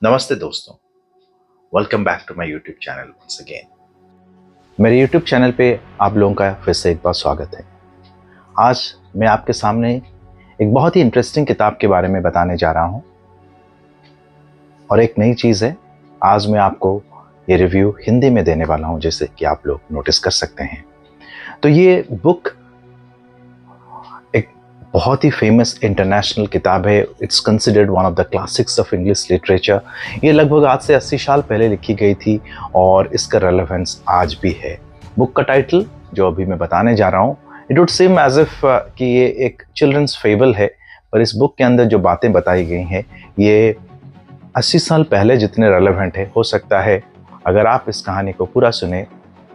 नमस्ते दोस्तों, welcome back to my YouTube channel once again. मेरे यूट्यूब चैनल पे आप लोगों का फिर से एक बार स्वागत है। आज मैं आपके सामने एक बहुत ही इंटरेस्टिंग किताब के बारे में बताने जा रहा हूँ और एक नई चीज़ है, आज मैं आपको ये रिव्यू हिंदी में देने वाला हूँ, जैसे कि आप लोग नोटिस कर सकते हैं। तो ये बुक एक बहुत ही फेमस इंटरनेशनल किताब है। It's considered one of the classics of English literature. ये लगभग आज से 80 साल पहले लिखी गई थी और इसका रेलेवेंस आज भी है। बुक का टाइटल जो अभी मैं बताने जा रहा हूँ, it would seem as if कि ये एक चिल्ड्रंस फेबल है, पर इस बुक के अंदर जो बातें बताई गई हैं ये 80 साल पहले जितने रेलेवेंट है, हो सकता है अगर आप इस कहानी को पूरा सुने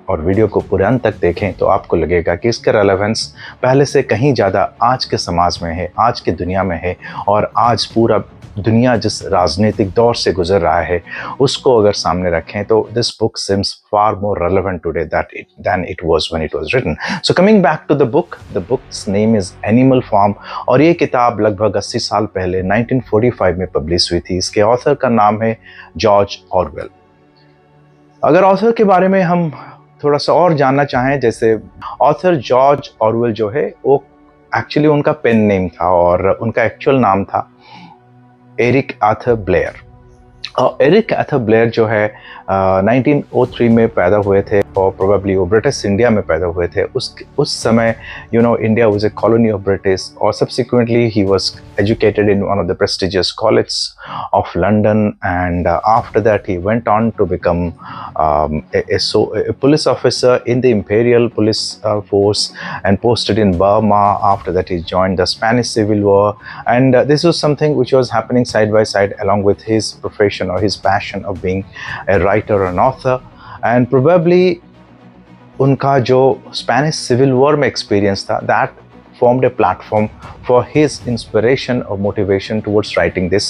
और वीडियो को पूरे अंत तक देखें तो आपको लगेगा कि इसका रेलेवेंस पहले से कहीं ज़्यादा आज के समाज में है, आज की दुनिया में है। और आज पूरा दुनिया जिस राजनीतिक दौर से गुजर रहा है उसको अगर सामने रखें तो this book seems far more relevant today than it was when it was written. So coming back to the book's name is Animal Farm और ये किताब लगभग 80 साल पहले 1945 में पब्लिश हुई थी। इसके ऑथर का नाम है जॉर्ज ऑरवेल। अगर ऑथर के बारे में हम थोड़ा सा और जानना चाहें, जैसे ऑथर जॉर्ज ऑरवेल जो है वो एक्चुअली उनका पेन नेम था और उनका एक्चुअल नाम था एरिक आर्थर ब्लेयर। और एरिक आर्थर ब्लेयर जो है 1903 में पैदा हुए थे और प्रोबेबली वो ब्रिटिश इंडिया में पैदा हुए थे। उस समय India was a colony of British और subsequently he was educated in one of the prestigious college of London and after that he went on to become a police officer in the imperial police force and posted in Burma. After that he joined the Spanish Civil War and this was something which was happening side by side along with his profession or his passion of being a writer or an author. And probably उनका जो Spanish civil war में experience था that formed a platform for his inspiration or motivation towards writing this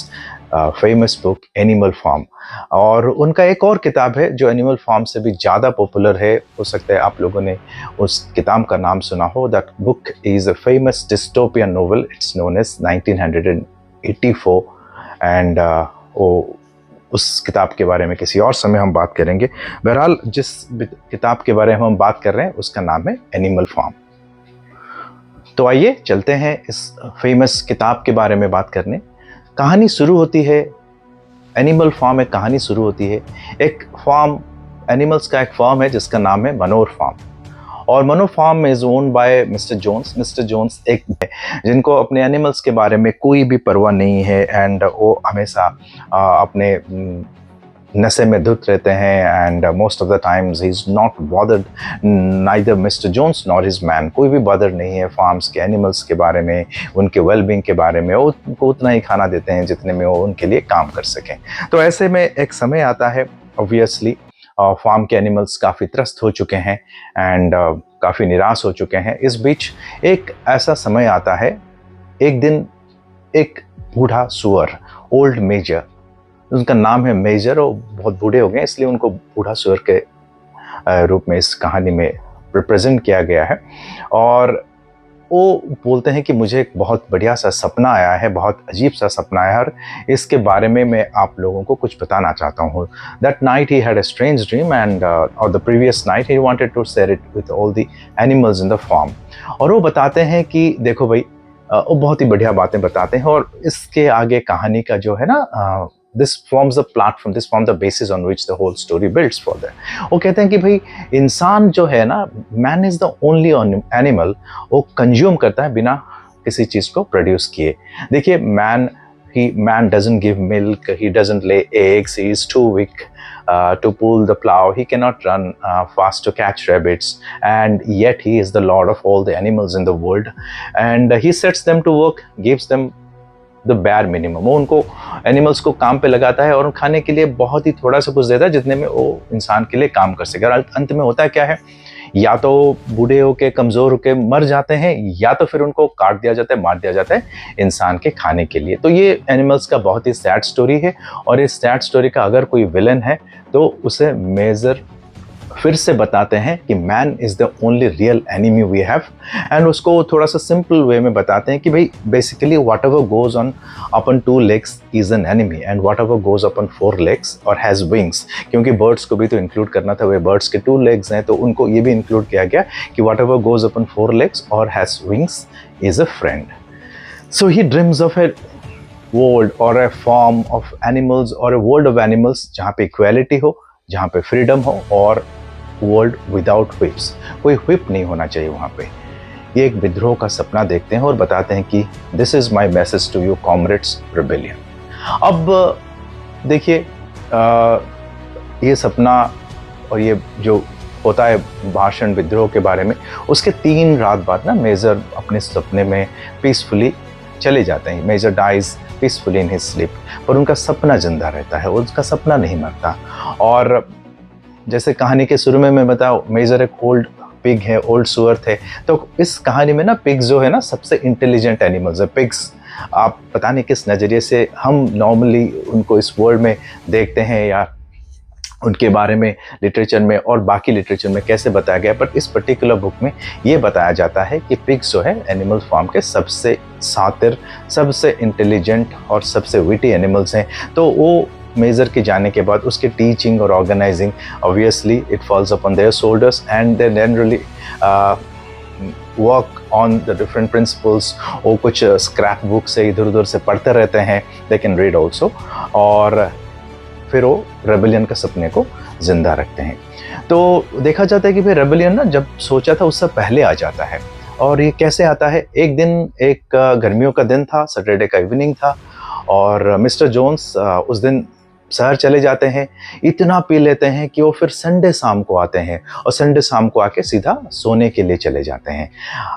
famous book Animal Farm. और उनका एक और किताब है जो एनिमल फार्म से भी ज़्यादा पॉपुलर है, हो सकता है आप लोगों ने उस किताब का नाम सुना हो। That book is a famous dystopian novel, it's known as 1984 and उस किताब के बारे में किसी और समय हम बात करेंगे। बहरहाल जिस किताब के बारे में हम बात कर रहे हैं उसका नाम है एनिमल फार्म। तो आइए चलते हैं इस फेमस किताब के बारे में बात करने। कहानी शुरू होती है, एनिमल फार्म एक कहानी शुरू होती है। एक फार्म, एनिमल्स का एक फार्म है जिसका नाम है मनोर फार्म और Manor Farm is owned by Mr Jones. Mr Jones एक जिनको अपने एनिमल्स के बारे में कोई भी परवाह नहीं है एंड वो हमेशा अपने नशे में धुत रहते हैं and most of the times he is not bothered, neither Mr Jones nor his man. कोई भी बॉदर नहीं है फार्म्स के एनिमल्स के बारे में, उनके वेलबींग के बारे में। वो उनको उतना ही खाना देते हैं जितने में वो उनके लिए काम कर सकें। तो ऐसे में एक समय आता है, ऑब्वियसली फार्म के एनिमल्स काफ़ी त्रस्त हो चुके हैं एंड काफ़ी निराश हो चुके हैं। इस बीच एक ऐसा समय आता है, एक दिन एक बूढ़ा सुअर, ओल्ड मेजर, उनका नाम है मेजर, और बहुत बूढ़े हो गए इसलिए उनको बूढ़ा सुअर के रूप में इस कहानी में रिप्रेजेंट किया गया है। और वो बोलते हैं कि मुझे एक बहुत बढ़िया सा सपना आया है, बहुत अजीब सा सपना आया है और इसके बारे में मैं आप लोगों को कुछ बताना चाहता हूँ। That night he had a strange dream and और the previous night he wanted to share it with all the animals in the farm. और वो बताते हैं कि देखो भाई, वो बहुत ही बढ़िया बातें बताते हैं और इसके आगे कहानी का जो है ना, this forms the platform, this forms the basis on which the whole story builds for them. वो कहते हैं कि भाई इंसान जो है ना, man is the only animal, वो कंज्यूम करता है बिना किसी चीज़ को प्रोड्यूस किए। देखिए man doesn't give milk, he doesn't lay eggs, he is too weak to pull the plow, he cannot run fast to catch rabbits, and yet he is the lord of all the animals in the world and he sets them to work, gives them the bare minimum. वो उनको animals को काम पे लगाता है और खाने के लिए बहुत ही थोड़ा सा कुछ देता है जितने में वो इंसान के लिए काम कर सके। और अंत में होता क्या है, या तो बूढ़े होके कमज़ोर होके मर जाते हैं या तो फिर उनको काट दिया जाता है, मार दिया जाता है इंसान के खाने के लिए। तो ये एनिमल्स का बहुत ही सैड स्टोरी है और इस सैड स्टोरी का अगर कोई विलन है तो उसे मेजर फिर से बताते हैं कि man is the only real enemy we have, and उसको थोड़ा सा सिंपल वे में बताते हैं कि भाई basically what ever goes on upon 2 legs is an enemy, and what ever goes upon 4 legs और हैज़ विंग्स, क्योंकि बर्ड्स को भी तो इंक्लूड करना था, वे बर्ड्स के 2 legs हैं तो उनको ये भी इंक्लूड किया गया कि what ever goes upon 4 legs और has wings is a friend. So he dreams of A world or a form of animals or a world of animals जहाँ पे इक्वालिटी हो, जहाँ पे फ्रीडम हो, और वर्ल्ड विदाउट whips, कोई whip नहीं होना चाहिए वहाँ पे. ये एक विद्रोह का सपना देखते हैं और बताते हैं कि this is my message to you comrades rebellion. अब देखिए ये सपना और ये जो होता है भाषण विद्रोह के बारे में, उसके 3 रात बाद ना मेजर अपने सपने में पीसफुली चले जाते हैं. Major dies peacefully in his sleep, पर उनका सपना जिंदा रहता है, उनका सपना नहीं मरता. और जैसे कहानी के शुरू में मैं बताऊं, मेजर एक ओल्ड पिग है, ओल्ड सुअर थे. तो इस कहानी में ना पिग्स जो है ना सबसे इंटेलिजेंट एनिमल्स है. पिग्स आप पता नहीं किस नज़रिए से हम नॉर्मली उनको इस वर्ल्ड में देखते हैं या उनके बारे में लिटरेचर में और बाकी लिटरेचर में कैसे बताया गया, बट इस पर्टिकुलर बुक में ये बताया जाता है कि पिग्स जो है एनिमल फॉर्म के सबसे सातिर, सबसे इंटेलिजेंट और सबसे विटी एनिमल्स हैं. तो वो मेजर के जाने के बाद उसकी टीचिंग और organizing obviously it falls upon their shoulders, and they generally work on the different principles. वो कुछ स्क्रैप बुक से इधर उधर से पढ़ते रहते हैं, दे कैन रीड ऑल्सो, और फिर वो रेबेलियन के सपने को जिंदा रखते हैं. तो देखा जाता है कि भाई रेबेलियन ना जब सोचा था उससे पहले आ जाता है. और ये कैसे आता है? एक दिन एक गर्मियों का दिन था, सैटरडे का इवनिंग था, और मिस्टर जोन्स उस दिन शहर चले जाते हैं. इतना पी लेते हैं कि वो फिर संडे शाम को आते हैं, और संडे शाम को आके सीधा सोने के लिए चले जाते हैं.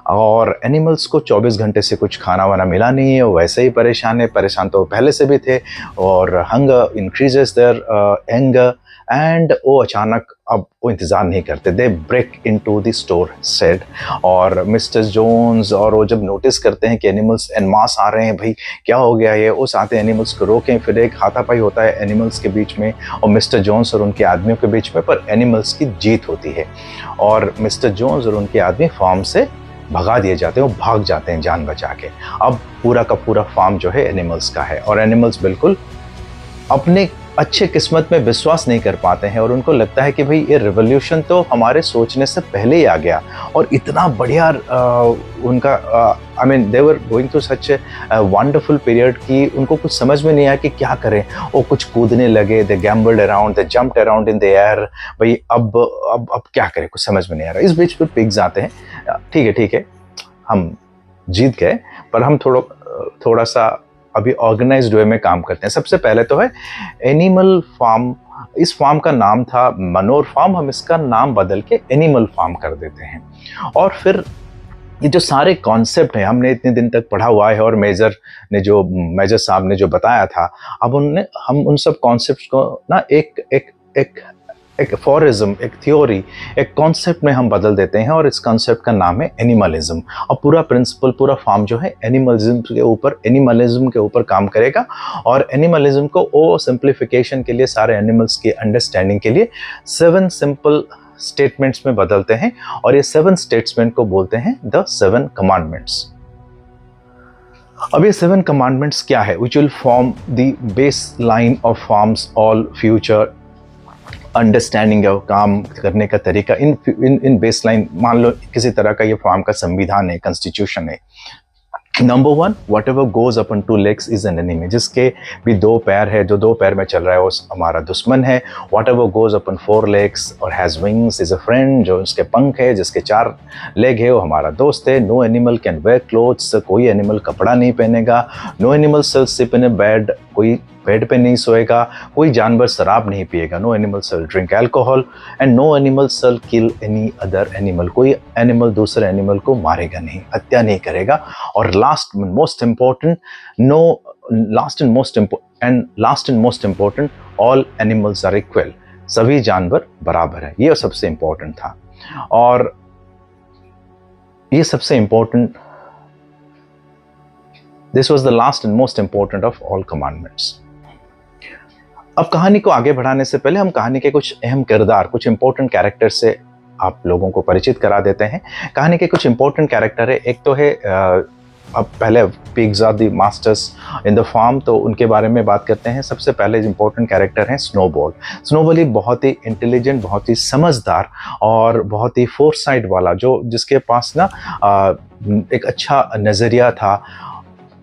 और एनिमल्स को 24 घंटे से कुछ खाना वाना मिला नहीं है, वो वैसे ही परेशान है. परेशान तो पहले से भी थे, और hunger increases their anger, and वो अचानक अब वो इंतज़ार नहीं करते. They break into the store shed, और मिस्टर जोन्स और वो जब नोटिस करते हैं कि एनिमल्स एन मास आ रहे हैं, भाई क्या हो गया ये, उस आते एनिमल्स को रोकें. फिर एक हाथापाई होता है एनिमल्स के बीच में और मिस्टर जोन्स और उनके आदमियों के बीच में, पर एनिमल्स की जीत होती है, और मिस्टर जोन्स और उनके आदमी फार्म से भगा दिए जाते हैं, वो भाग जाते हैं जान बचा के. अब पूरा का पूरा फार्म जो है एनिमल्स का है, और एनिमल्स बिल्कुल अपने अच्छे किस्मत में विश्वास नहीं कर पाते हैं, और उनको लगता है कि भाई ये रिवॉल्यूशन तो हमारे सोचने से पहले ही आ गया, और इतना बढ़िया उनका I mean they were going through such a wonderful period कि उनको कुछ समझ में नहीं आया कि क्या करें. वो कुछ कूदने लगे, they gambolled around, they jumped around in the air. भाई अब क्या करें, कुछ समझ में नहीं आ रहा. इस बीच फिर पिग्स आते हैं. ठीक है हम जीत गए, पर हम थोड़ा सा अभी ऑर्गेनाइज्ड वे में काम करते हैं. सबसे पहले तो है एनिमल फार्म. इस फार्म का नाम था मनोर फार्म, हम इसका नाम बदल के एनिमल फार्म कर देते हैं. और फिर ये जो सारे कॉन्सेप्ट हैं हमने इतने दिन तक पढ़ा हुआ है, और मेजर साहब ने जो बताया था, अब हम उन सब कॉन्सेप्ट को ना एक फॉरिज्म, एक थ्योरी, एक कॉन्सेप्ट में हम बदल देते हैं, और इस कॉन्सेप्ट का नाम है एनिमलिज्म. और पूरा प्रिंसिपल, पूरा फार्म जो है एनिमलिज्म के ऊपर काम करेगा. और एनिमलिज्म को ओ सिंप्लीफिकेशन के लिए, सारे एनिमल्स की अंडरस्टैंडिंग के लिए 7 सिंपल स्टेटमेंट्स में बदलते हैं, और ये 7 स्टेटमेंट को बोलते हैं द 7 कमांडमेंट्स. अब ये 7 कमांडमेंट्स क्या है? Which will form the base line of farms all future understanding है, काम करने का तरीका. इन बेसलाइन मान लो किसी तरह का ये फार्म का संविधान है, कॉन्स्टिट्यूशन है. Number 1, what ever goes upon 2 legs is an enemy. जिसके भी 2 पैर है, जो 2 पैर में चल रहा है वो हमारा दुश्मन है. What ever goes upon 4 legs और has wings is a friend. जो उसके पंख है, जिसके 4 लेग है, वो हमारा दोस्त है. No animal can wear clothes. कोई एनिमल कपड़ा नहीं पहनेगा. No animal shall sleep in a bed. कोई बेड पे नहीं सोएगा. कोई जानवर शराब नहीं पिएगा. No animal shall drink alcohol. And no animal shall kill any other animal. कोई एनिमल दूसरे एनिमल को मारेगा नहीं, हत्या नहीं करेगा. और last and most important, all animals are equal. सभी जानवर बराबर है. ये सबसे इंपॉर्टेंट था, और ये सबसे important, this was the last and most important of all commandments. अब कहानी को आगे बढ़ाने से पहले हम कहानी के कुछ अहम किरदार, कुछ इंपॉर्टेंट कैरेक्टर से आप लोगों को परिचित करा देते हैं। कहानी के कुछ इंपॉर्टेंट कैरेक्टर है, एक तो है अब पहले pigs are the masters in the farm, तो उनके बारे में बात करते हैं। सबसे पहले इंपॉर्टेंट कैरेक्टर हैं स्नोबॉल। स्नोबॉल ही बहुत ही इंटेलिजेंट, बहुत ही समझदार और बहुत ही फोरसाइट वाला, जो जिसके पास ना एक अच्छा नज़रिया था,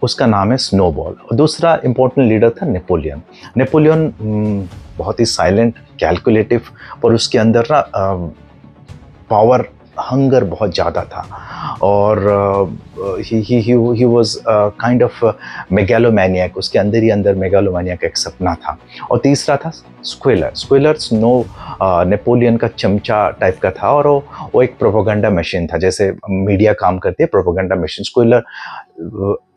उसका नाम है स्नोबॉल। दूसरा इंपॉर्टेंट लीडर था नेपोलियन। नेपोलियन बहुत ही साइलेंट, कैलकुलेटिव, पर उसके अंदर ना पावर हंगर बहुत ज़्यादा था, और ही वाज काइंड ऑफ मेगालोमैनियक। उसके अंदर ही अंदर मेगालोमैनियक एक सपना था। और तीसरा था स्क्वेलर। स्क्वेलर नेपोलियन का चमचा टाइप का था, और वो एक प्रोपेगेंडा मशीन था, जैसे मीडिया काम करती है प्रोपेगेंडा मशीन। स्क्वेलर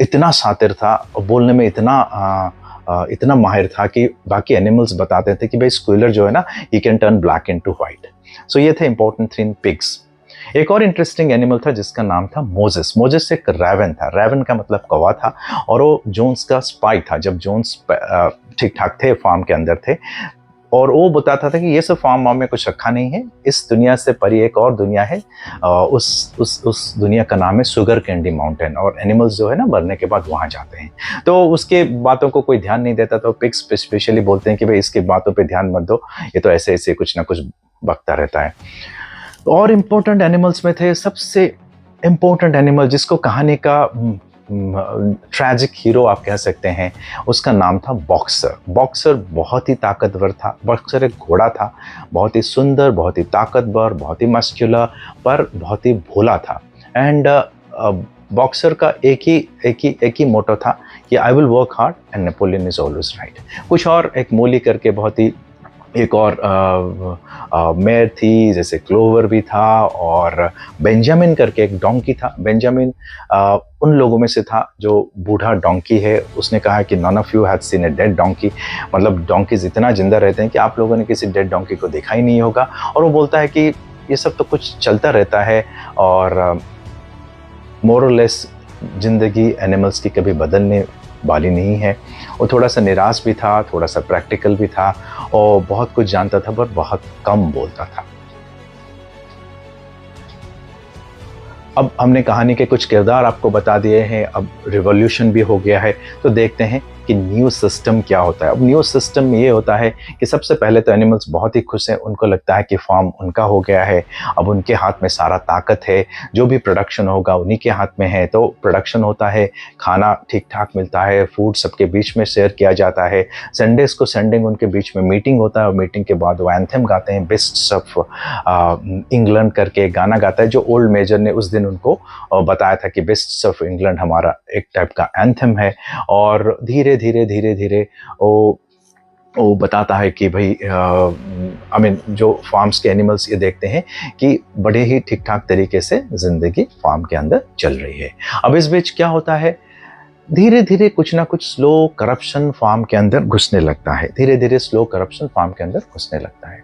इतना शातिर था, बोलने में इतना माहिर था कि बाकी एनिमल्स बताते थे कि भाई स्क्वेलर जो है ना, he can turn black into white. So ये थे इंपॉर्टेंट 3 पिग्स। एक और इंटरेस्टिंग एनिमल था जिसका नाम था मोजेस। मोजेस एक रैवन था। रैवन का मतलब कौवा था, और वो जोन्स का स्पाई था जब जोन्स ठीक ठाक थे, फार्म के अंदर थे। और वो बताता था कि ये सब फार्म वार्म में कुछ रखा नहीं है, इस दुनिया से परी एक और दुनिया है, उस दुनिया का नाम है शुगर कैंडी माउंटेन, और एनिमल्स जो है ना मरने के बाद वहाँ जाते हैं। तो उसके बातों को कोई ध्यान नहीं देता, तो पिग्स स्पेशली बोलते हैं कि भाई इसकी बातों पे ध्यान मत दो, ये तो ऐसे ऐसे कुछ ना कुछ बकता रहता है। और इम्पोर्टेंट एनिमल्स में थे, सबसे इम्पोर्टेंट एनिमल जिसको कहानी का ट्रैजिक हीरो आप कह सकते हैं, उसका नाम था बॉक्सर। बॉक्सर बहुत ही ताकतवर था। बॉक्सर एक घोड़ा था, बहुत ही सुंदर, बहुत ही ताकतवर, बहुत ही मस्कुलर, पर बहुत ही भोला था। एंड बॉक्सर का एक ही मोटो था कि I will work hard and Napoleon is always right. कुछ और एक मोली करके बहुत ही एक और मेयर थी, जैसे क्लोवर भी था, और बेंजामिन करके एक डोंकी था। बेंजामिन उन लोगों में से था जो बूढ़ा डोंकी है। उसने कहा कि none of you had seen a dead donkey, मतलब डोंकीज इतना जिंदा रहते हैं कि आप लोगों ने किसी डेड डोंकी को देखा ही नहीं होगा। और वो बोलता है कि ये सब तो कुछ चलता रहता है, और मोर और लेस जिंदगी एनिमल्स की कभी बदलने वाली नहीं है। वो थोड़ा सा निराश भी था, थोड़ा सा प्रैक्टिकल भी था, और बहुत कुछ जानता था पर बहुत कम बोलता था। अब हमने कहानी के कुछ किरदार आपको बता दिए हैं, अब रिवॉल्यूशन भी हो गया है, तो देखते हैं कि न्यूज़ सिस्टम क्या होता है। अब न्यूज़ सिस्टम में ये होता है कि सबसे पहले तो एनिमल्स बहुत ही खुश हैं, उनको लगता है कि फार्म उनका हो गया है, अब उनके हाथ में सारा ताकत है, जो भी प्रोडक्शन होगा उन्हीं के हाथ में है। तो प्रोडक्शन होता है, खाना ठीक ठाक मिलता है, फूड सबके बीच में शेयर किया जाता है। संडेज़ को संडे उनके बीच में मीटिंग होता है, और मीटिंग के बाद वो एंथम गाते हैं, बेस्ट्स ऑफ इंग्लैंड करके गाना गाता है, जो ओल्ड मेजर ने उस दिन उनको बताया था कि बेस्ट्स ऑफ इंग्लैंड हमारा एक टाइप का एंथम है। और धीरे धीरे वो बताता है कि भाई जो फार्म्स के एनिमल्स ये देखते हैं कि बड़े ही ठीक ठाक तरीके से जिंदगी फार्म के अंदर चल रही है। अब इस बीच क्या होता है, धीरे धीरे कुछ ना कुछ स्लो करप्शन फार्म के अंदर घुसने लगता है। धीरे धीरे स्लो करप्शन फार्म के अंदर घुसने लगता है।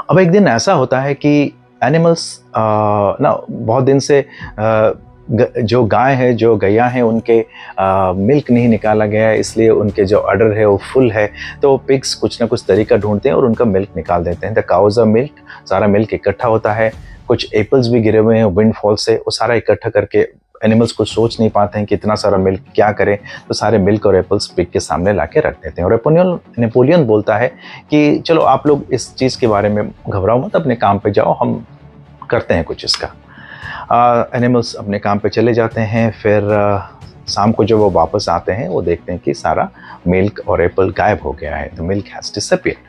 अब एक दिन ऐसा होता है कि एनिमल्स ना बहुत दिन से जो गाय है, जो गैया है, उनके मिल्क नहीं निकाला गया है, इसलिए उनके जो अडर है वो फुल है। तो पिग्स कुछ ना कुछ तरीका ढूंढते हैं और उनका मिल्क निकाल देते हैं। द काउज ऑफ मिल्क, सारा मिल्क इकट्ठा होता है। कुछ एप्पल्स भी गिरे हुए हैं विंडफॉल से, वो सारा इकट्ठा करके एनिमल्स को सोच नहीं पाते हैं कि इतना सारा मिल्क क्या करें, तो सारे मिल्क और एप्पल्स पिग के सामने ला के रख देते हैं। और नेपोलियन बोलता है कि चलो आप लोग इस चीज़ के बारे में घबराओ मत, अपने काम पे जाओ, हम करते हैं कुछ इसका। एनिमल्स अपने काम पे चले जाते हैं। फिर शाम को जब वो वापस आते हैं, वो देखते हैं कि सारा मिल्क और एप्पल गायब हो गया है, द मिल्क हैज़ डिसअपीयर्ड।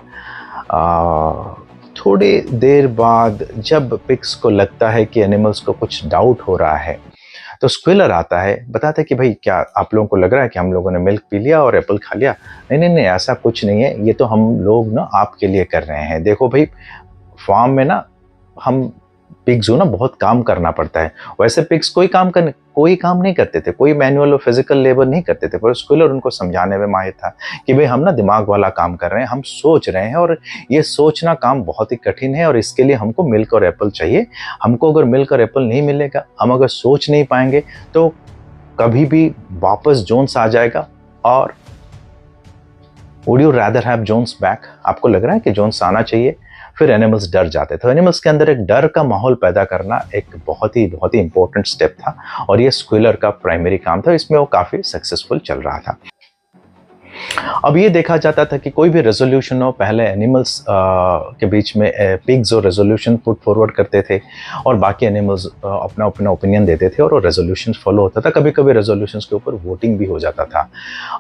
थोड़ी देर बाद जब पिग्स को लगता है कि एनिमल्स को कुछ डाउट हो रहा है, तो स्क्वेलर आता है, बताता है कि भाई क्या आप लोगों को लग रहा है कि हम लोगों ने मिल्क पी लिया और एप्पल खा लिया? नहीं, ऐसा कुछ नहीं है, ये तो हम लोग ना आपके लिए कर रहे हैं। देखो भाई, फार्म में ना हम पिग्स हो ना, बहुत काम करना पड़ता है। वैसे पिग्स कोई काम नहीं करते थे, कोई मैनुअल और फिजिकल लेबर नहीं करते थे, पर स्क्वेलर उनको समझाने में माहिर था कि भाई हम ना दिमाग वाला काम कर रहे हैं, हम सोच रहे हैं, और ये सोचना काम बहुत ही कठिन है, और इसके लिए हमको मिल्क और एप्पल चाहिए। हमको अगर मिल्क और एप्पल नहीं मिलेगा, हम अगर सोच नहीं पाएंगे, तो कभी भी वापस जोन्स आ जाएगा और would you rather have Jones back? आपको लग रहा है कि जोन्स आना चाहिए? फिर एनिमल्स डर जाते थे। एनिमल्स के अंदर एक डर का माहौल पैदा करना एक बहुत ही इंपॉर्टेंट स्टेप था और ये स्क्विलर का प्राइमरी काम था। इसमें वो काफ़ी सक्सेसफुल चल रहा था। अब ये देखा जाता था कि कोई भी रेजोल्यूशन हो, पहले एनिमल्स के बीच में पिग्स और रेजोल्यूशन पुट फॉरवर्ड करते थे और बाकी एनिमल्स अपना अपना ओपिनियन देते थे और वो रेजोल्यूशन फॉलो होता था। कभी कभी रेजोल्यूशंस के ऊपर वोटिंग भी हो जाता था।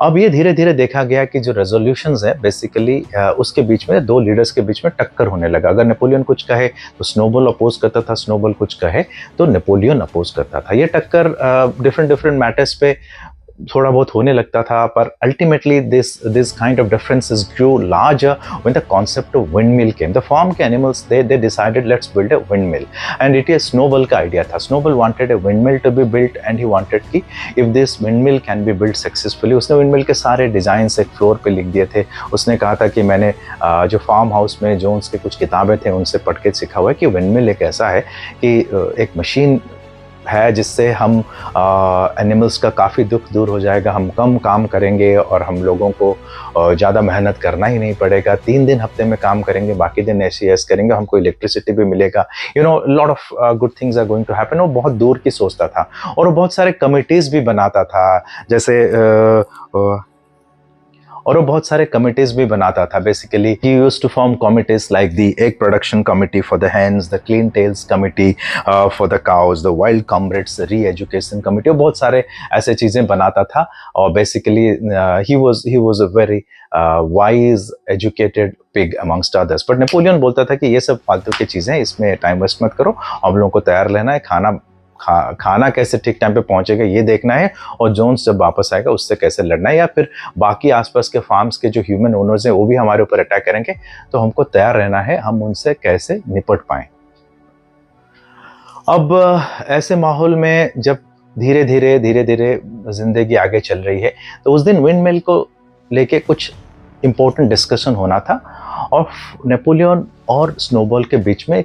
अब ये धीरे धीरे देखा गया कि जो रेजोल्यूशंस है बेसिकली उसके बीच में दो लीडर्स के बीच में टक्कर होने लगा। अगर नेपोलियन कुछ कहे तो स्नोबॉल अपोज करता था, स्नोबॉल कुछ कहे तो नेपोलियन अपोज करता था। ये टक्कर डिफरेंट मैटर्स पे थोड़ा बहुत होने लगता था, पर ultimately this kind of differences grew larger when the concept of windmill came. The farm के animals they decided let's build a windmill and it is Snowball का आइडिया था। Snowball wanted a windmill to be built and he wanted कि if this windmill can be built successfully. उसने windmill के सारे designs एक floor पे लिख दिए थे। उसने कहा था कि मैंने जो फार्म हाउस में जोन्स के कुछ किताबें थे उनसे पढ़ के सीखा हुआ है कि विंडमिल एक ऐसा है कि एक मशीन है जिससे हम एनिमल्स का काफ़ी दुख दूर हो जाएगा, हम कम काम करेंगे और हम लोगों को ज़्यादा मेहनत करना ही नहीं पड़ेगा। 3 दिन हफ्ते में काम करेंगे, बाकी दिन ऐसे करेंगे, हमको इलेक्ट्रिसिटी भी मिलेगा, lot of good things are going to happen. वो बहुत दूर की सोचता था और वो बहुत सारे कमिटीज़ भी बनाता था, जैसे और वो बहुत सारे कमिटीज भी बनाता था। Basically he used to form committees like the egg production committee for the hens, the clean tails committee for the cows, the wild comrades re education committee. वो बहुत सारे ऐसे चीज़ें बनाता था और basically he was a very wise educated pig amongst others. But Napoleon बोलता था कि ये सब फालतू की चीज़ें, इसमें टाइम वेस्ट मत करो, हम लोगों को तैयार रहना है, खाना कैसे ठीक टाइम पे पहुंचेगा ये देखना है, और जोन्स जब वापस आएगा उससे कैसे लड़ना है, या फिर बाकी आसपास के फार्म्स के जो ह्यूमन ओनर्स हैं वो भी हमारे ऊपर अटैक करेंगे तो हमको तैयार रहना है, हम उनसे कैसे निपट पाएं। अब ऐसे माहौल में जब धीरे धीरे जिंदगी आगे चल रही है तो उस दिन विंडमिल को लेके कुछ इंपॉर्टेंट डिस्कशन होना था और नेपोलियन और स्नोबॉल के बीच में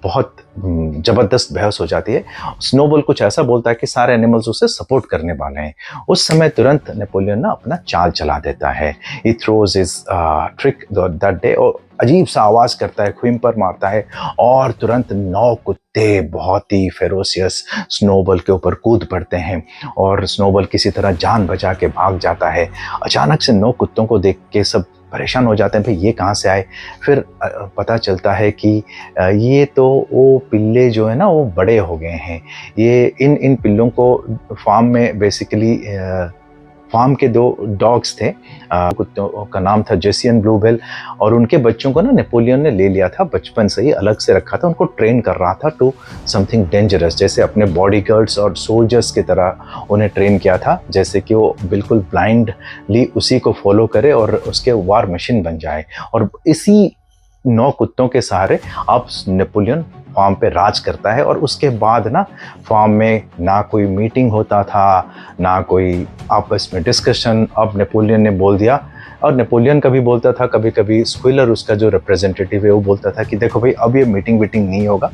बहुत जबरदस्त बहस हो जाती है। स्नोबॉल कुछ ऐसा बोलता है कि सारे एनिमल्स उसे सपोर्ट करने वाले हैं। उस समय तुरंत नेपोलियन ना अपना चाल चला देता है। He throws his trick that day और अजीब सा आवाज करता है, ख्विंपर मारता है और तुरंत 9 कुत्ते बहुत ही फेरोसियस स्नोबॉल के ऊपर कूद पड़ते हैं और स्नोबॉल किसी तरह जान बचा के भाग जाता है। अचानक से 9 कुत्तों को देख के सब परेशान हो जाते हैं, भाई ये कहाँ से आए। फिर पता चलता है कि ये तो वो पिल्ले जो है ना वो बड़े हो गए हैं। ये इन पिल्लों को फार्म में बेसिकली फार्म के 2 डॉग्स थे, कुत्तों का नाम था जेसी एंड ब्लूबेल, और उनके बच्चों को ना नेपोलियन ने ले लिया था, बचपन से ही अलग से रखा था, उनको ट्रेन कर रहा था टू समथिंग डेंजरस, जैसे अपने बॉडीगार्ड्स और सोल्जर्स की तरह उन्हें ट्रेन किया था, जैसे कि वो बिल्कुल ब्लाइंडली उसी को फॉलो करे और उसके वार मशीन बन जाए। और इसी 9 कुत्तों के सहारे अब नेपोलियन फार्म पे राज करता है। और उसके बाद ना फार्म में ना कोई मीटिंग होता था, ना कोई आपस में डिस्कशन। अब नेपोलियन ने बोल दिया, और नेपोलियन कभी बोलता था, कभी कभी स्क्विलर उसका जो रिप्रेजेंटेटिव है वो बोलता था कि देखो भाई अब ये मीटिंग नहीं होगा,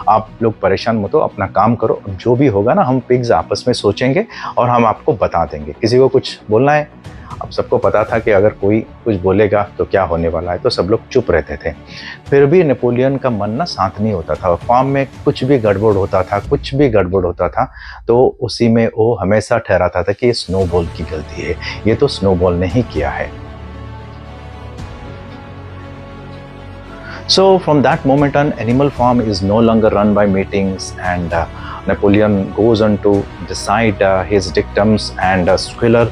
आप लोग परेशान मत हो, अपना काम करो, जो भी होगा ना हम पिग्स आपस में सोचेंगे और हम आपको बता देंगे, किसी को कुछ बोलना है। अब सबको पता था कि अगर कोई कुछ बोलेगा तो क्या होने वाला है, तो सब लोग चुप रहते थे। फिर भी नेपोलियन का मन ना शांत नहीं होता था। फार्म में कुछ भी गड़बड़ होता था तो उसी में वो हमेशा ठहराता था कि ये स्नोबॉल की गलती है, ये तो स्नोबॉल ने ही किया है। So from that moment on, Animal Farm is no longer run by meetings, and Napoleon goes on to decide his dictums, and Squiller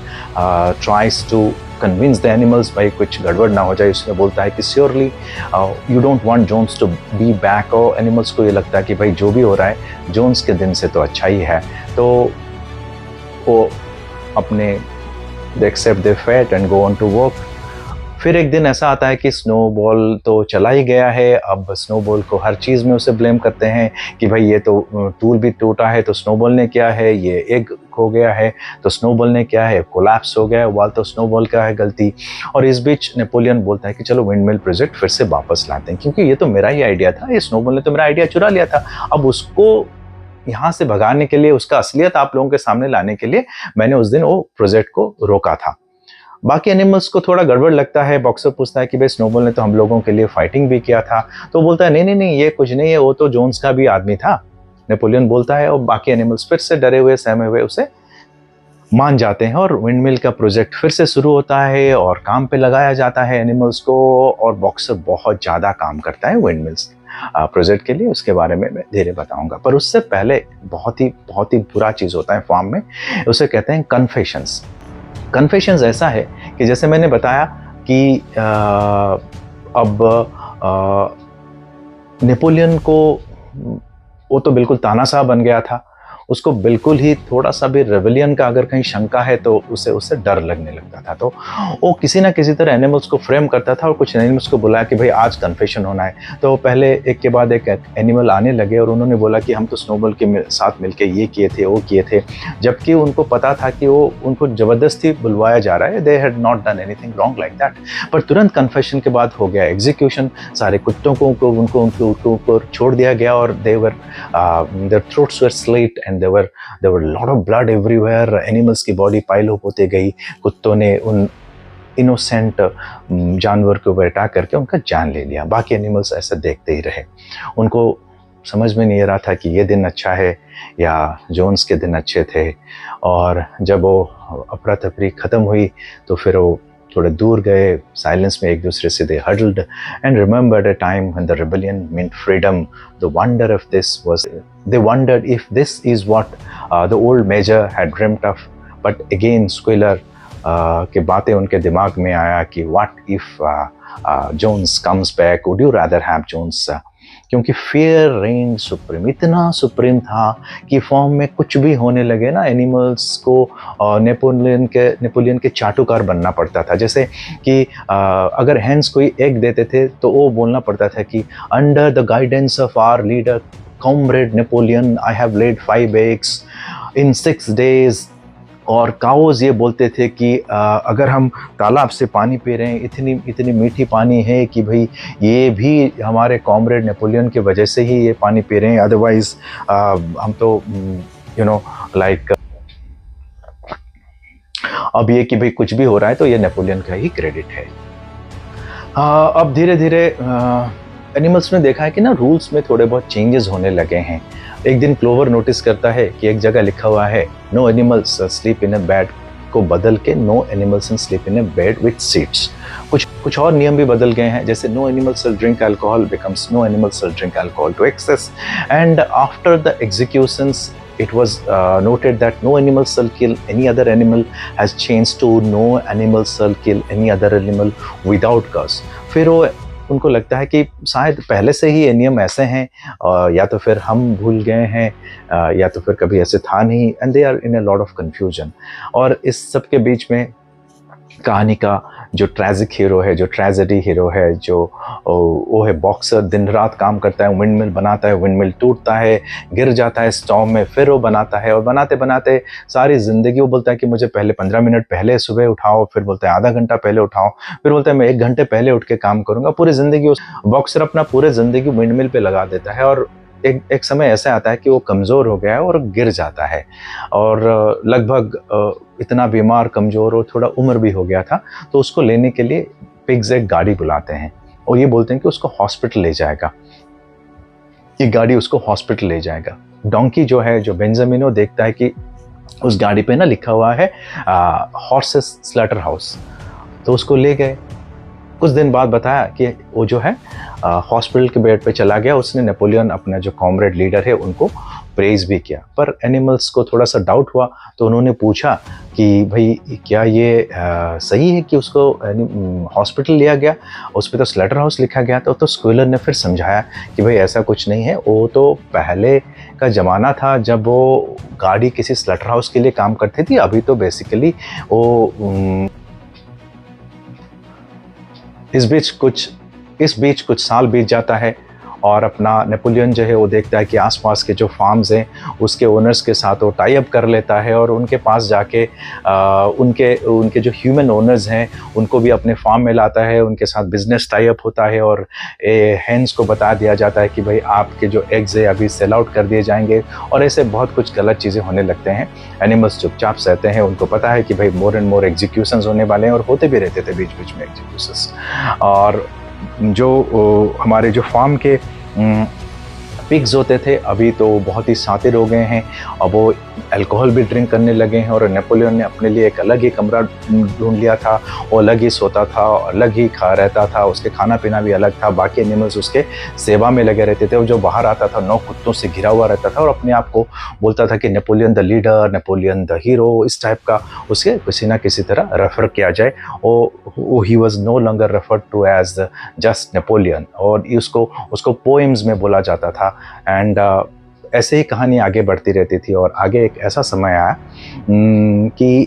tries to convince the animals भाई कुछ गड़बड़ ना हो जाए। उसने बोलता है कि surely you don't want Jones to be back, और एनिमल्स को ये लगता है कि भाई जो भी हो रहा है जोन्स के दिन से तो अच्छा ही है, तो वो अपने they accept their fate and go on to work। फिर एक दिन ऐसा आता है कि स्नोबॉल तो चला ही गया है। अब स्नोबॉल को हर चीज़ में उसे ब्लेम करते हैं कि भाई ये तो टूल भी टूटा है तो स्नोबॉल ने किया है, ये एग खो गया है तो स्नोबॉल ने किया है, कोलैप्स हो गया है वाल तो स्नोबॉल का है गलती। और इस बीच नेपोलियन बोलता है कि चलो विंडमिल प्रोजेक्ट फिर से वापस लाते हैं, क्योंकि ये तो मेरा ही आइडिया था, ये स्नोबॉल ने तो मेरा आइडिया चुरा लिया था। अब उसको यहाँ से भगाने के लिए, उसका असलियत आप लोगों के सामने लाने के लिए मैंने उस दिन वो प्रोजेक्ट को रोका था। बाकी एनिमल्स को थोड़ा गड़बड़ लगता है। बॉक्सर पूछता है कि भाई स्नोबॉल ने तो हम लोगों के लिए फाइटिंग भी किया था। तो बोलता है नहीं नहीं नहीं, ये कुछ नहीं है, वो तो जोन्स का भी आदमी था, नेपोलियन बोलता है। और बाकी एनिमल्स फिर से डरे हुए सहमे हुए उसे मान जाते हैं और विंडमिल का प्रोजेक्ट फिर से शुरू होता है और काम पे लगाया जाता है एनिमल्स को। और बॉक्सर बहुत ज़्यादा काम करता है विंडमिल्स प्रोजेक्ट के लिए, उसके बारे में मैं धीरे बताऊंगा। पर उससे पहले बहुत ही बुरा चीज़ होता है फार्म में, उसे कहते हैं कन्फेशंस। कन्फेशंस ऐसा है कि जैसे मैंने बताया कि अब नेपोलियन को वो तो बिल्कुल तानाशाह बन गया था, उसको बिल्कुल ही थोड़ा सा भी रेबेलियन का अगर कहीं शंका है तो उससे डर लगने लगता था। तो वो किसी ना किसी तरह एनिमल्स को फ्रेम करता था और कुछ एनिमल्स को बुलाया कि भाई आज कन्फेशन होना है। तो पहले एक के बाद एक एनिमल आने लगे और उन्होंने बोला कि हम तो स्नोबॉल के साथ मिलकर ये किए थे वो किए थे, जबकि उनको पता था कि वो उनको ज़बरदस्ती बुलवाया जा रहा है। They had not done anything wrong like that. पर तुरंत कन्फेशन के बाद हो गया एग्जीक्यूशन। सारे कुत्तों को उनको ऊपर छोड़ दिया गया और their throats were slit and there were a lot of blood everywhere। Animals की बॉडी पाइल अप होते गई। कुत्तों ने उन इनोसेंट जानवर के ऊपर अटैक करके उनका जान ले लिया। बाकी एनिमल्स ऐसे देखते ही रहे। उनको समझ में नहीं आ रहा था कि ये दिन अच्छा है या जोन्स के दिन अच्छे थे। और जब वो अफरा तफरी ख़त्म हुई तो फिर वो थोड़े दूर गए, साइलेंस में एक दूसरे से they huddled and remembered a time when the rebellion meant freedom। The wonder of this was, they wondered if this is what the old major had dreamt of। but again Squealer के बातें उनके दिमाग में आया कि what if Jones comes back, would you rather have Jones? क्योंकि fear rain supreme, इतना supreme था कि फॉर्म में कुछ भी होने लगे ना एनिमल्स को नेपोलियन के चाटुकार बनना पड़ता था। जैसे कि अगर हैंस कोई एग देते थे तो वो बोलना पड़ता था कि under the guidance of our leader comrade Napoleon I have laid 5 eggs in 6 days। और काउज ये बोलते थे कि अगर हम तालाब से पानी पी रहे हैं, इतनी मीठी पानी है कि भाई ये भी हमारे कॉमरेड नेपोलियन की वजह से ही ये पानी पी रहे हैं, अदरवाइज हम तो लाइक अब ये कि भाई कुछ भी हो रहा है तो ये नेपोलियन का ही क्रेडिट है। अब धीरे धीरे एनिमल्स ने देखा है कि ना रूल्स में थोड़े बहुत चेंजेस होने लगे हैं। एक दिन क्लोवर नोटिस करता है कि एक जगह लिखा हुआ है no animals sleep in a bed को बदल के no animals sleep in a bed with sheets. कुछ और नियम भी बदल गए हैं, जैसे no animals drink alcohol becomes no animals drink alcohol to excess. And after the executions it was noted that no animal shall kill any other animal has changed to no animal shall kill any other animal without cause। फिर वो उनको लगता है कि शायद पहले से ही ये नियम ऐसे हैं, या तो फिर हम भूल गए हैं या तो फिर कभी ऐसे था नहीं। And they are in a lot of confusion. और इस सब के बीच में कहानी का जो ट्रेजिक हीरो है, जो ट्रेजेडी हीरो है, जो वो है बॉक्सर, दिन रात काम करता है, विंडमिल बनाता है, विंडमिल टूटता है, गिर जाता है स्टॉर्म में, फिर वो बनाता है और बनाते बनाते सारी ज़िंदगी वो बोलता है कि मुझे पहले 15 मिनट पहले सुबह उठाओ, फिर बोलता है आधा घंटा पहले उठाओ, फिर बोलता है मैं 1 घंटे पहले उठ के काम करूँगा। पूरी ज़िंदगी उस बॉक्सर अपना पूरे ज़िंदगी विंडमिल पे लगा देता है और एक समय ऐसा आता है कि वो कमज़ोर हो गया है और गिर जाता है और लगभग इतना बीमार कमज़ोर और थोड़ा उम्र भी हो गया था। तो उसको लेने के लिए पिग्स एक गाड़ी बुलाते हैं और ये बोलते हैं कि उसको हॉस्पिटल ले जाएगा, ये गाड़ी उसको हॉस्पिटल ले जाएगा। डोंकी जो है, जो बेंजामिनो देखता है कि उस गाड़ी पे ना लिखा हुआ है हॉर्सेस स्लॉटर हाउस, तो उसको ले गए। कुछ दिन बाद बताया कि वो जो है हॉस्पिटल के बेड पे चला गया। उसने नेपोलियन अपना जो कॉमरेड लीडर है उनको प्रेज भी किया। पर एनिमल्स को थोड़ा सा डाउट हुआ तो उन्होंने पूछा कि भाई क्या ये सही है कि उसको हॉस्पिटल लिया गया, उस पर तो स्लॉटर हाउस लिखा गया था। तो स्क्विलर ने फिर समझाया कि भाई ऐसा कुछ नहीं है, वो तो पहले का ज़माना था जब वो गाड़ी किसी स्लॉटर हाउस के लिए काम करती थी। अभी तो बेसिकली वो इस बीच कुछ साल बीत जाता है और अपना नेपोलियन जो है वो देखता है कि आसपास के जो फार्म्स हैं उसके ओनर्स के साथ वो टाई अप कर लेता है और उनके पास जाके उनके उनके जो ह्यूमन ओनर्स हैं उनको भी अपने फार्म में लाता है, उनके साथ बिजनेस टाई अप होता है और हैंस को बता दिया जाता है कि भाई आपके जो एग्स है अभी सेल आउट कर दिए जाएंगे, और ऐसे बहुत कुछ गलत चीज़ें होने लगते हैं। एनिमल्स चुपचाप सहते हैं, उनको पता है कि भाई मोर एंड मोर एग्जीक्यूशंस होने वाले हैं, और होते भी रहते थे बीच बीच में एग्जीक्यूशंस। और जो हमारे जो फार्म के पिग्स होते थे अभी तो बहुत ही शातिर हो गए हैं, अब वो अल्कोहल भी ड्रिंक करने लगे हैं, और नेपोलियन ने अपने लिए एक अलग ही कमरा ढूंढ लिया था, वो अलग ही सोता था, अलग ही खा रहता था, उसके खाना पीना भी अलग था, बाकी एनिमल्स उसके सेवा में लगे रहते थे। और जो बाहर आता था 9 कुत्तों से घिरा हुआ रहता था और अपने आप को बोलता था कि Napoleon the leader, Napoleon the hero, इस टाइप का उसे किसी ना किसी तरह रेफर किया जाए। और he was no longer referred to as just Napoleon, और उसको पोएम्स में बोला जाता था। एंड ऐसे ही कहानी आगे बढ़ती रहती थी, और आगे एक ऐसा समय आया कि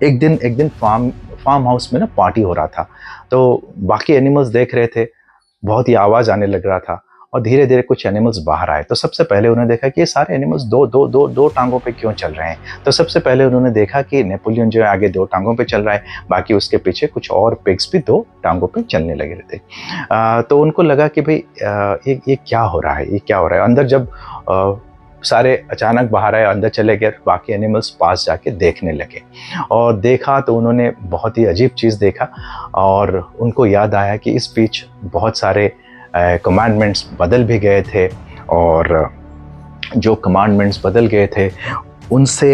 एक दिन फार्म हाउस में ना पार्टी हो रहा था, तो बाकी एनिमल्स देख रहे थे, बहुत ही आवाज़ आने लग रहा था, और धीरे धीरे कुछ एनिमल्स बाहर आए। तो सबसे पहले उन्होंने देखा कि ये सारे एनिमल्स दो टांगों पे क्यों चल रहे हैं। तो सबसे पहले उन्होंने देखा कि नेपोलियन जो है आगे 2 टांगों पे चल रहा है, बाकी उसके पीछे कुछ और पिग्स भी 2 टांगों पे चलने लगे थे। तो उनको लगा कि भाई ये क्या हो रहा है, ये क्या हो रहा है। अंदर जब सारे अचानक बाहर आए, अंदर चले गए, बाकी एनिमल्स पास जाके देखने लगे, और देखा तो उन्होंने बहुत ही अजीब चीज़ देखा, और उनको याद आया कि इस बीच बहुत सारे कमांडमेंट्स बदल भी गए थे, और जो कमांडमेंट्स बदल गए थे उनसे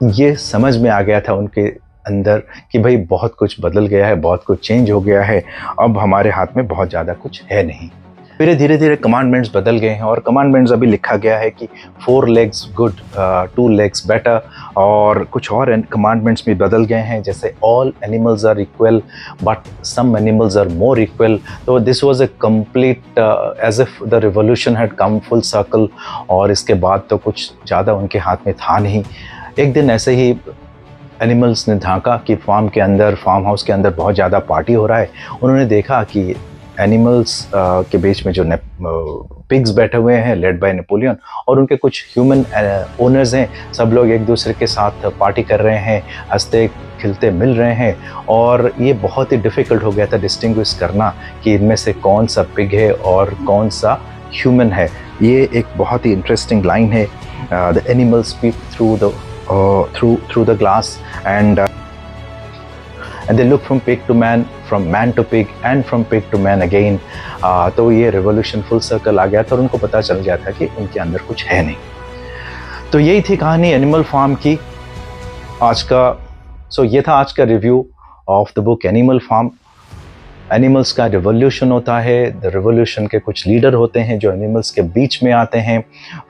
ये समझ में आ गया था उनके अंदर कि भाई बहुत कुछ बदल गया है, बहुत कुछ चेंज हो गया है, अब हमारे हाथ में बहुत ज़्यादा कुछ है नहीं। फिर धीरे धीरे कमांडमेंट्स बदल गए हैं, और कमांडमेंट्स अभी लिखा गया है कि 4 legs गुड, 2 legs बेटर, और कुछ और कमांडमेंट्स भी बदल गए हैं, जैसे all animals are equal but some animals are more equal. तो this was a complete as if the revolution had come full circle, और इसके बाद तो कुछ ज़्यादा उनके हाथ में था नहीं। एक दिन ऐसे ही एनिमल्स ने झांका कि फार्म हाउस के अंदर बहुत ज़्यादा पार्टी हो रहा है। उन्होंने देखा कि एनिमल्स के बीच में जो पिग्स बैठे हुए हैं लेड बाय नेपोलियन, और उनके कुछ ह्यूमन ओनर्स हैं, सब लोग एक दूसरे के साथ पार्टी कर रहे हैं, हंसते खिलते मिल रहे हैं, और ये बहुत ही डिफ़िकल्ट हो गया था डिस्टिंग्विश करना कि इनमें से कौन सा पिग है और कौन सा ह्यूमन है। ये एक बहुत ही इंटरेस्टिंग लाइन है, the animals peak through the glass and they look from pig to man, from man to pig and from pig to man again। तो ये रिवोल्यूशन फुल सर्कल आ गया था, और उनको पता चल गया था कि उनके अंदर कुछ है नहीं। तो यही थी कहानी एनिमल फार्म की आज का। ये था आज का review of the book Animal Farm. Animals का रिवोल्यूशन होता है, द रिवोल्यूशन के कुछ लीडर होते हैं जो एनिमल्स के बीच में आते हैं,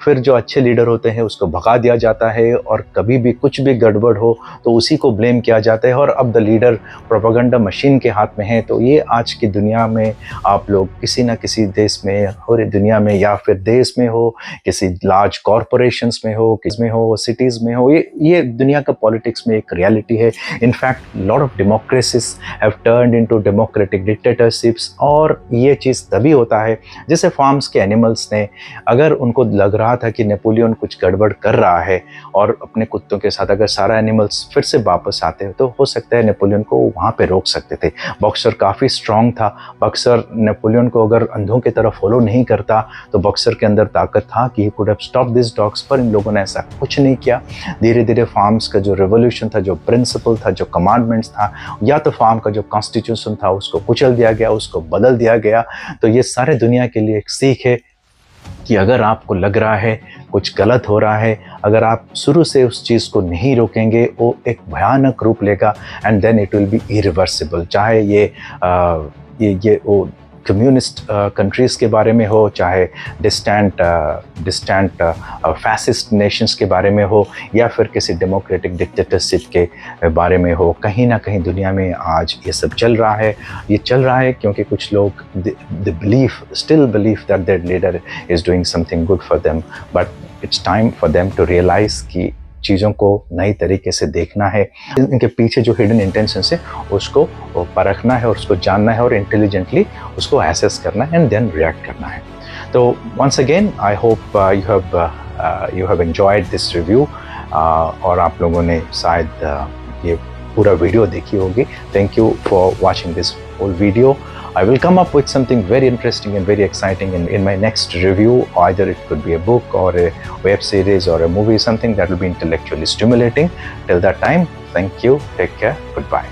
फिर जो अच्छे लीडर होते हैं उसको भगा दिया जाता है, और कभी भी कुछ भी गड़बड़ हो तो उसी को ब्लेम किया जाता है, और अब द लीडर प्रोपेगेंडा मशीन के हाथ में है। तो ये आज की दुनिया में आप लोग किसी ना किसी देश में और दुनिया में, या फिर देश में हो, किसी लार्ज कॉरपोरेशंस में हो, किस में हो, सिटीज़ में हो, ये दुनिया का पॉलिटिक्स में एक रियलिटी है। In fact lot of democracies have turned into democratic dictatorships, और ये चीज़ तभी होता है जैसे फार्म्स के एनिमल्स ने, अगर उनको लग रहा था कि नेपोलियन कुछ गड़बड़ कर रहा है और अपने कुत्तों के साथ अगर सारा एनिमल्स फिर से वापस आते तो हो सकता है नेपोलियन को वहाँ पे रोक सकते थे। बॉक्सर काफ़ी स्ट्रांग था, बॉक्सर नेपोलियन को अगर अंधों की तरफ फॉलो नहीं करता तो बॉक्सर के अंदर ताकत था कि he could have stop this dogs, पर इन लोगों ने ऐसा कुछ नहीं किया। धीरे धीरे फार्म्स का जो रेवोल्यूशन था, जो प्रिंसिपल था, जो कमांडमेंट्स था, या तो फार्म का जो कॉन्स्टिट्यूशन था उसको कुचल दिया गया, उसको बदल दिया गया। तो ये सारे दुनिया के लिए एक सीख है कि अगर आपको लग रहा है कुछ गलत हो रहा है, अगर आप शुरू से उस चीज़ को नहीं रोकेंगे, वो एक भयानक रूप लेगा, and then it will be irreversible. चाहे ये वो कम्युनिस्ट कंट्रीज़ के बारे में हो, चाहे डिस्टेंट फैसिस्ट नेशंस के बारे में हो, या फिर किसी डेमोक्रेटिक डिक्टेटरशिप के बारे में हो, कहीं ना कहीं दुनिया में आज ये सब चल रहा है। ये चल रहा है क्योंकि कुछ लोग still believe that their leader is doing something good for them, but it's time for them to realize कि चीज़ों को नई तरीके से देखना है, इनके पीछे जो हिडन इंटेंशन है उसको परखना है और उसको जानना है और इंटेलिजेंटली उसको एसेस करना है एंड देन रिएक्ट करना है। तो once again I hope you have enjoyed this review और आप लोगों ने शायद ये पूरा वीडियो देखी होगी। Thank you for watching this whole video. I will come up with something very interesting and very exciting in my next review. Either it could be a book or a web series or a movie, something that will be intellectually stimulating. Till that time, thank you, take care, goodbye.